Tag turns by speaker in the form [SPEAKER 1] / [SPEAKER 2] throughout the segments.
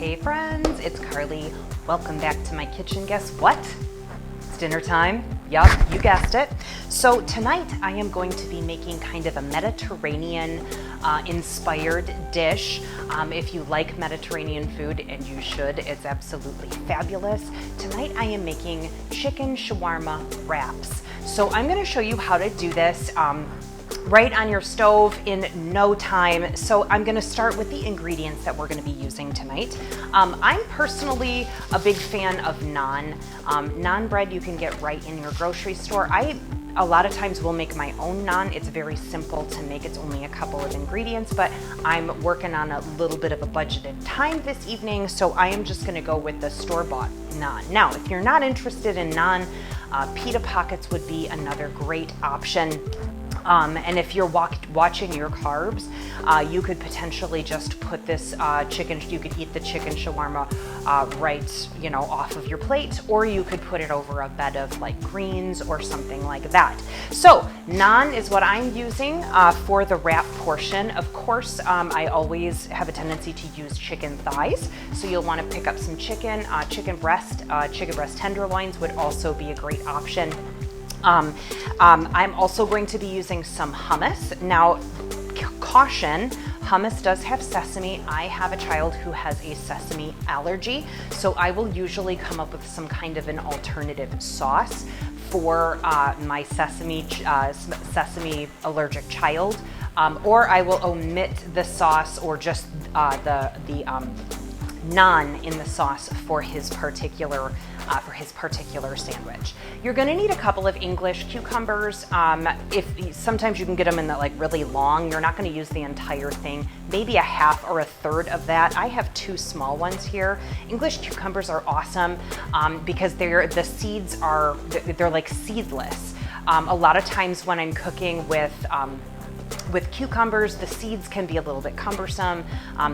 [SPEAKER 1] Hey friends, it's Carly. Welcome back to my kitchen. Guess what? It's dinner time. Yup, you guessed it. So tonight I am going to be making kind of a Mediterranean inspired dish. If you like Mediterranean food, and you should, it's absolutely fabulous. Tonight I am making chicken shawarma wraps. So I'm going to show you how to do this right on your stove in no time. So I'm going to start with the ingredients that we're going to be using tonight. I'm personally a big fan of naan. Naan bread you can get right in your grocery store. A lot of times will make my own naan. It's very simple to make. It's only a couple of ingredients, but I'm working on a little bit of a budgeted time this evening, so I am just going to go with the store-bought naan. Now, if you're not interested in naan, pita pockets would be another great option. And if you're watching your carbs, you could potentially just put this chicken, you could eat the chicken shawarma right, off of your plate, or you could put it over a bed of like greens or something like that. So naan is what I'm using for the wrap portion. Of course, I always have a tendency to use chicken thighs. So you'll want to pick up some chicken breast tenderloins would also be a great option. I'm also going to be using some hummus. Now, caution, hummus does have sesame. I have a child who has a sesame allergy, so I will usually come up with some kind of an alternative sauce for my sesame allergic child, or I will omit the sauce or just the naan in the sauce for his particular sandwich. You're going to need a couple of English cucumbers. Sometimes you can get them in that really long. You're not going to use the entire thing. Maybe a half or a third of that. I have two small ones here. English cucumbers are awesome because the seeds are like seedless. A lot of times when I'm cooking with cucumbers, the seeds can be a little bit cumbersome.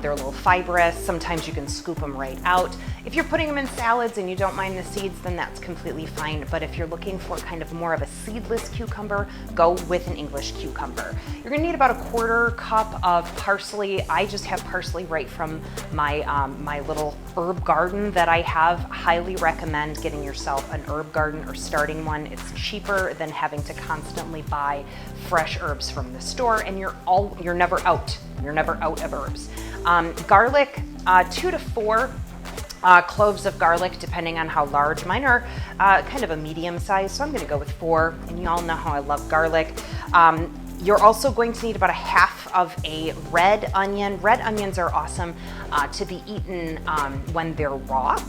[SPEAKER 1] They're a little fibrous. Sometimes you can scoop them right out. If you're putting them in salads and you don't mind the seeds, then that's completely fine. But if you're looking for kind of more of a seedless cucumber, go with an English cucumber. You're gonna need about a quarter cup of parsley. I just have parsley right from my my little herb garden that I have. Highly recommend getting yourself an herb garden or starting one. It's cheaper than having to constantly buy fresh herbs from the store, and you're never out. You're never out of herbs. Garlic, 2 to 4 cloves of garlic, depending on how large. Mine are kind of a medium size, so I'm going to go with 4. And you all know how I love garlic. You're also going to need about a half of a red onion. Red onions are awesome to be eaten when they're raw.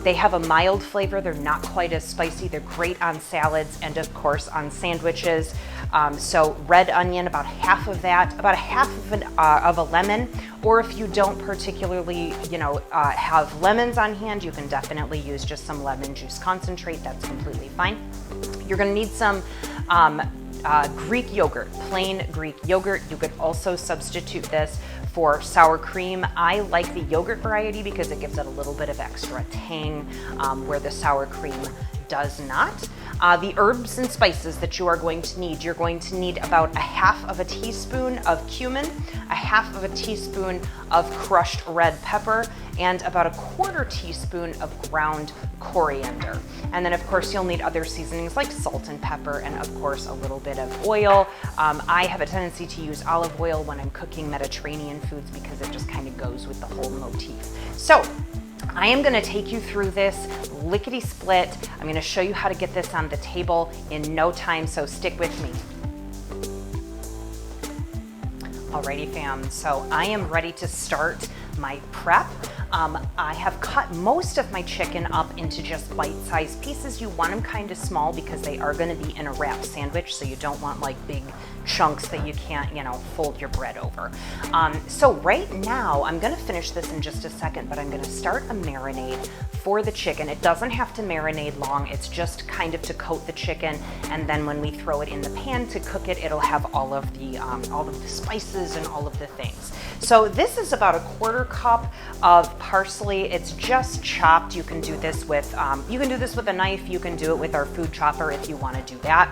[SPEAKER 1] They have a mild flavor. They're not quite as spicy. They're great on salads and of course on sandwiches. So red onion, about half of that, about a half of a lemon, or if you don't particularly, have lemons on hand, you can definitely use just some lemon juice concentrate. That's completely fine. You're going to need some Greek yogurt, plain Greek yogurt. You could also substitute this for sour cream. I like the yogurt variety because it gives it a little bit of extra tang where the sour cream does not. The herbs and spices that you are going to need, you're going to need about a half of a teaspoon of cumin, a half of a teaspoon of crushed red pepper, and about a quarter teaspoon of ground coriander. And then of course you'll need other seasonings like salt and pepper, and of course a little bit of oil. I have a tendency to use olive oil when I'm cooking Mediterranean foods because it just kind of goes with the whole motif. So I am going to take you through this lickety split. I'm going to show you how to get this on the table in no time, so stick with me. Alrighty fam, so I am ready to start my prep. I have cut most of my chicken up into just bite-sized pieces. You want them kind of small because they are going to be in a wrap sandwich, so you don't want like big chunks that you can't, fold your bread over. So right now, I'm going to finish this in just a second, but I'm going to start a marinade for the chicken. It doesn't have to marinate long. It's just kind of to coat the chicken, and then when we throw it in the pan to cook it, it'll have all of the spices and all of the things. So this is about a quarter cup of parsley. It's just chopped. You can do this with a knife. You can do it with our food chopper if you want to do that.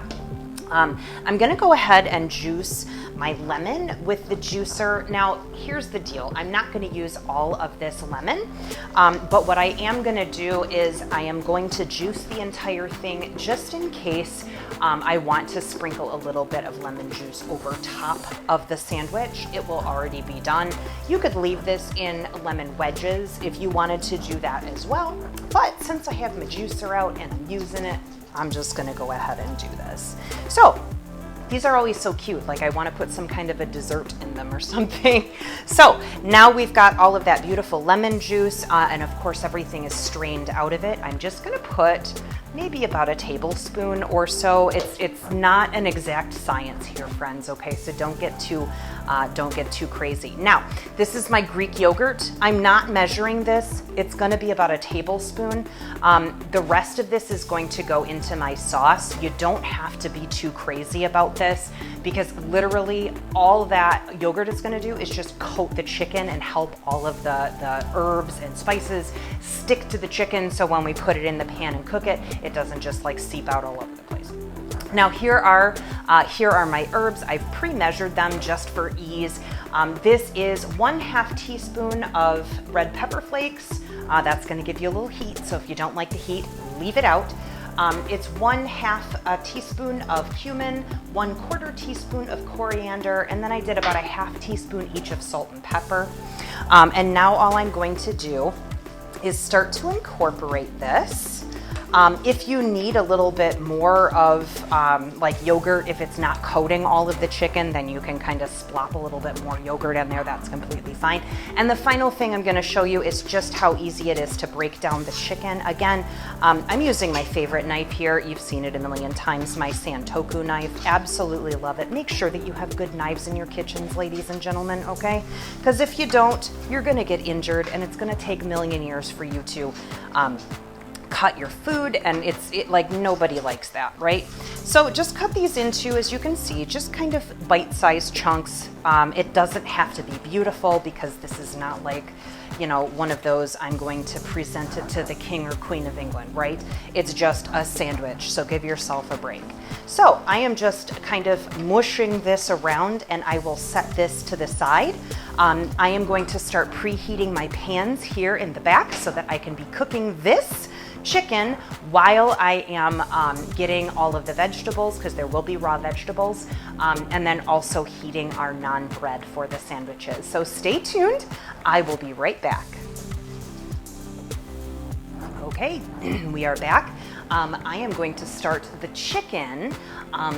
[SPEAKER 1] I'm gonna go ahead and juice my lemon with the juicer. Now, here's the deal. I'm not gonna use all of this lemon, but what I am gonna do is I am going to juice the entire thing just in case I want to sprinkle a little bit of lemon juice over top of the sandwich. It will already be done. You could leave this in lemon wedges if you wanted to do that as well, but since I have my juicer out and I'm using it, I'm just gonna go ahead and do this. So these are always so cute, like I wanna put some kind of a dessert in them or something. So now we've got all of that beautiful lemon juice, and of course everything is strained out of it. I'm just gonna put maybe about a tablespoon or so. It's not an exact science here, friends, okay? So don't get too crazy. Now, this is my Greek yogurt. I'm not measuring this. It's gonna be about a tablespoon. The rest of this is going to go into my sauce. You don't have to be too crazy about this because literally all that yogurt is gonna do is just coat the chicken and help all of the herbs and spices stick to the chicken, so when we put it in the pan and cook it, it doesn't just like seep out all over the place. Now here are my herbs. I've pre-measured them just for ease. This is 1/2 teaspoon of red pepper flakes. That's gonna give you a little heat, so if you don't like the heat, leave it out. It's 1/2 teaspoon of cumin, 1/4 teaspoon of coriander, and then I did about a 1/2 teaspoon each of salt and pepper. And now all I'm going to do is start to incorporate this. If you need a little bit more of like yogurt, if it's not coating all of the chicken, then you can kind of splop a little bit more yogurt in there. That's completely fine. And the final thing I'm going to show you is just how easy it is to break down the chicken. Again, I'm using my favorite knife here. You've seen it a million times, my Santoku knife. Absolutely love it. Make sure that you have good knives in your kitchens, ladies and gentlemen, okay? Because if you don't, you're going to get injured, and it's going to take a million years for you to cut your food, and like nobody likes that, right? So just cut these into, as you can see, just kind of bite-sized chunks. It doesn't have to be beautiful because this is not like, you know, one of those I'm going to present it to the King or Queen of England, right? It's just a sandwich, so give yourself a break. So I am just kind of mushing this around, and I will set this to the side. I am going to start preheating my pans here in the back so that I can be cooking this chicken while I am getting all of the vegetables, because there will be raw vegetables, and then also heating our naan bread for the sandwiches. So stay tuned. I will be right back. Okay, we are back. I am going to start the chicken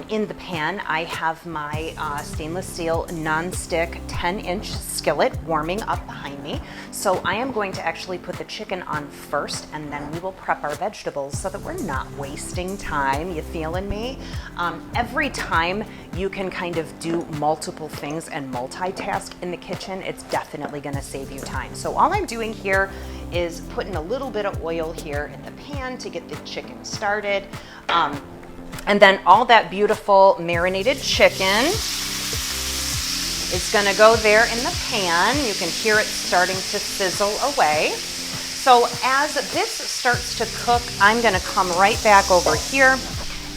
[SPEAKER 1] in the pan. I have my stainless steel non-stick 10-inch skillet warming up behind me. So I am going to actually put the chicken on first, and then we will prep our vegetables so that we're not wasting time. You feeling me? Every time you can kind of do multiple things and multitask in the kitchen, it's definitely gonna save you time. So all I'm doing here is putting a little bit of oil here in the pan to get the chicken started. And then all that beautiful marinated chicken is gonna go there in the pan. You can hear it starting to sizzle away. So as this starts to cook, I'm gonna come right back over here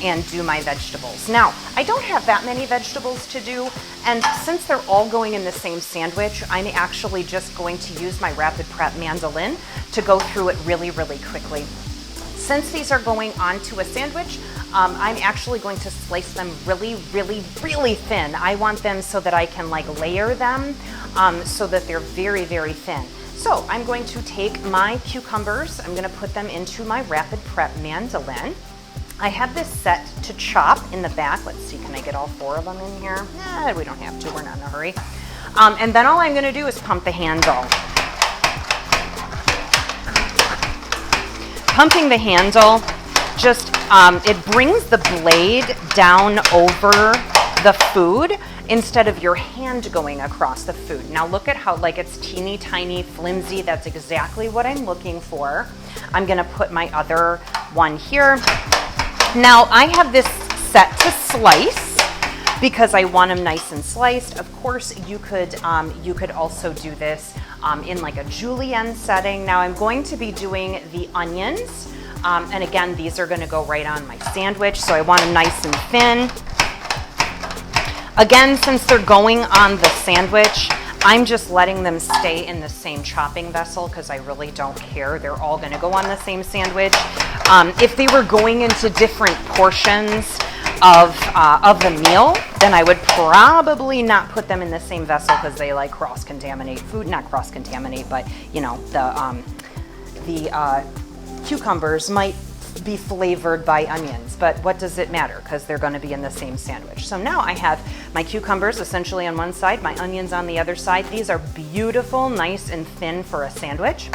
[SPEAKER 1] and do my vegetables. Now, I don't have that many vegetables to do, and since they're all going in the same sandwich, I'm actually just going to use my Rapid Prep mandolin to go through it really, really quickly. Since these are going onto a sandwich, I'm actually going to slice them really, really, really thin. I want them so that I can like layer them so that they're very, very thin. So I'm going to take my cucumbers, I'm gonna put them into my Rapid Prep mandolin. I have this set to chop in the back. Let's see, can I get all 4 of them in here? Nah, we don't have to, we're not in a hurry. And then all I'm gonna do is pump the handle. Pumping the handle, just, it brings the blade down over the food instead of your hand going across the food. Now look at how like it's teeny tiny, flimsy. That's exactly what I'm looking for. I'm gonna put my other one here. Now I have this set to slice because I want them nice and sliced. Of course, you could also do this in like a julienne setting. Now I'm going to be doing the onions, and again, these are going to go right on my sandwich, so I want them nice and thin. Again, since they're going on the sandwich, I'm just letting them stay in the same chopping vessel because I really don't care. They're all gonna go on the same sandwich. If they were going into different portions of the meal, then I would probably not put them in the same vessel because they like cross-contaminate food. Not cross-contaminate, but you know, the cucumbers might be flavored by onions, but what does it matter because they're going to be in the same sandwich. So now I have my cucumbers essentially on one side, my onions on the other side. These are beautiful, nice and thin for a sandwich.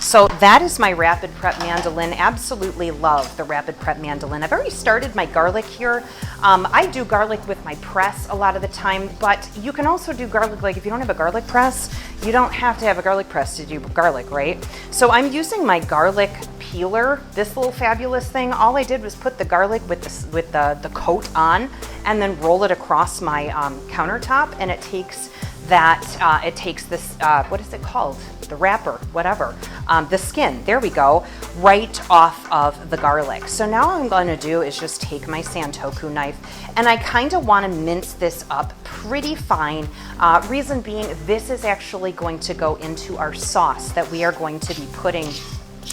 [SPEAKER 1] So that is my rapid prep mandolin. Absolutely love the rapid prep mandolin. I've already started my garlic here. I do garlic with my press a lot of the time, but you can also do garlic, like if you don't have a garlic press, you don't have to have a garlic press to do garlic, right? So I'm using my garlic peeler, this little fabulous thing. All I did was put the garlic with the coat on and then roll it across my countertop, and it takes that, it takes this, what is it called? The wrapper, whatever, the skin, there we go, right off of the garlic. So now what I'm going to do is just take my Santoku knife, and I kind of want to mince this up pretty fine. Reason being, this is actually going to go into our sauce that we are going to be putting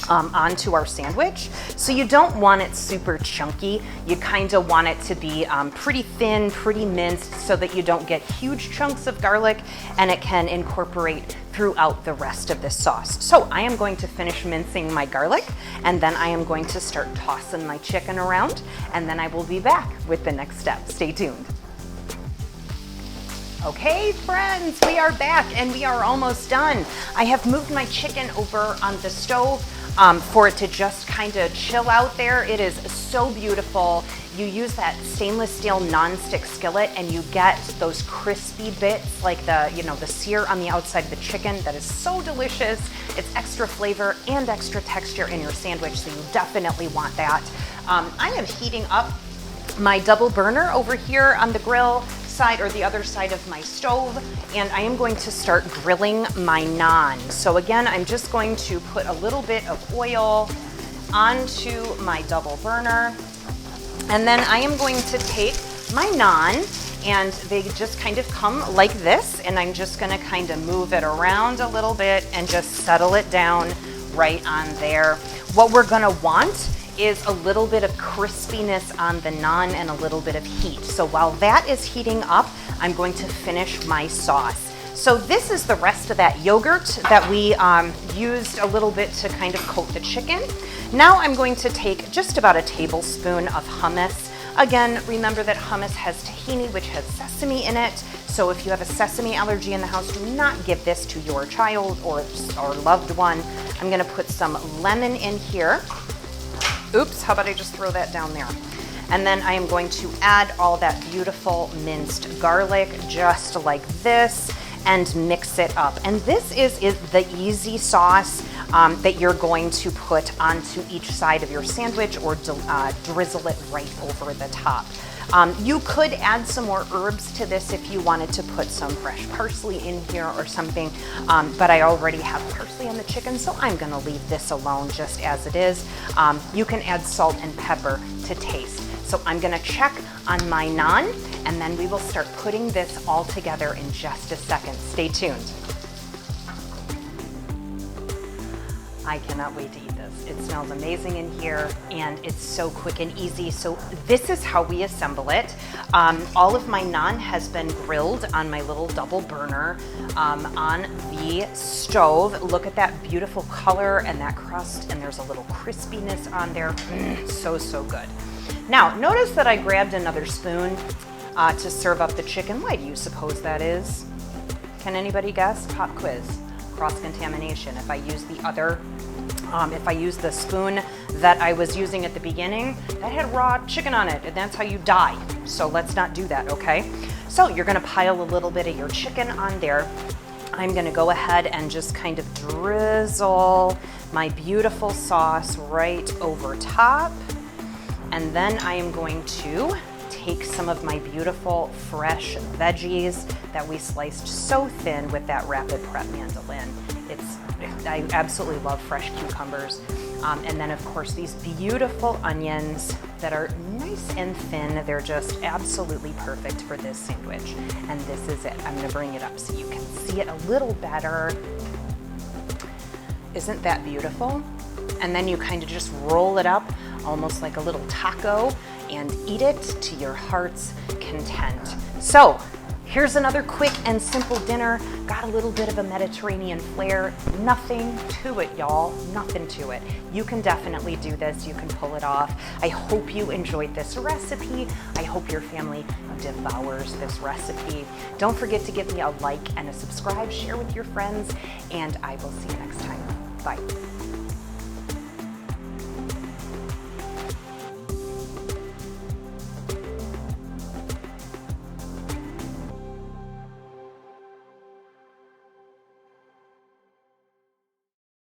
[SPEAKER 1] onto our sandwich. So you don't want it super chunky. You kind of want it to be pretty thin, pretty minced, so that you don't get huge chunks of garlic and it can incorporate throughout the rest of this sauce. So I am going to finish mincing my garlic, and then I am going to start tossing my chicken around, and then I will be back with the next step. Stay tuned. Okay, friends, we are back and we are almost done. I have moved my chicken over on the stove for it to just kind of chill out there. It is so beautiful. You use that stainless steel non-stick skillet and you get those crispy bits, like the, you know, the sear on the outside of the chicken. That is so delicious. It's extra flavor and extra texture in your sandwich, so you definitely want that. I am heating up my double burner over here on the grill side, or the other side of my stove, and I am going to start grilling my naan. So again, I'm just going to put a little bit of oil onto my double burner, and then I am going to take my naan, and they just kind of come like this, and I'm just going to kind of move it around a little bit and just settle it down right on there. What we're going to want is a little bit of crispiness on the naan and a little bit of heat. So while that is heating up, I'm going to finish my sauce. So this is the rest of that yogurt that we used a little bit to kind of coat the chicken. Now I'm going to take just about a tablespoon of hummus. Again, remember that hummus has tahini, which has sesame in it. So if you have a sesame allergy in the house, do not give this to your child or loved one. I'm gonna put some lemon in here. Oops, how about I just throw that down there? And then I am going to add all that beautiful minced garlic just like this and mix it up. And this is the easy sauce that you're going to put onto each side of your sandwich, or drizzle it right over the top. You could add some more herbs to this if you wanted to put some fresh parsley in here or something, but I already have parsley on the chicken, so I'm gonna leave this alone just as it is. You can add salt and pepper to taste. So I'm gonna check on my naan, and then we will start putting this all together in just a second. Stay tuned. I cannot wait to eat this. It smells amazing in here, and it's so quick and easy. So this is how we assemble it. All of my naan has been grilled on my little double burner on the stove. Look at that beautiful color and that crust, and there's a little crispiness on there. So, so good. Now, notice that I grabbed another spoon to serve up the chicken. Why do you suppose that is? Can anybody guess? Pop quiz. Cross-contamination. If I use the other, if I use the spoon that I was using at the beginning, that had raw chicken on it, and that's how you die. So let's not do that, okay? So you're gonna pile a little bit of your chicken on there. I'm gonna go ahead and just kind of drizzle my beautiful sauce right over top. And then I am going to take some of my beautiful fresh veggies that we sliced so thin with that rapid prep mandolin. I absolutely love fresh cucumbers. And then of course these beautiful onions that are nice nice and thin. They're just absolutely perfect for this sandwich. And this is it. I'm gonna bring it up so you can see it a little better. Isn't that beautiful? And then you kind of just roll it up almost like a little taco and eat it to your heart's content. So here's another quick and simple dinner. Got a little bit of a Mediterranean flair. Nothing to it, y'all. Nothing to it. You can definitely do this. You can pull it off. I hope you enjoyed this recipe. I hope your family devours this recipe. Don't forget to give me a like and a subscribe. Share with your friends, and I will see you next time. Bye.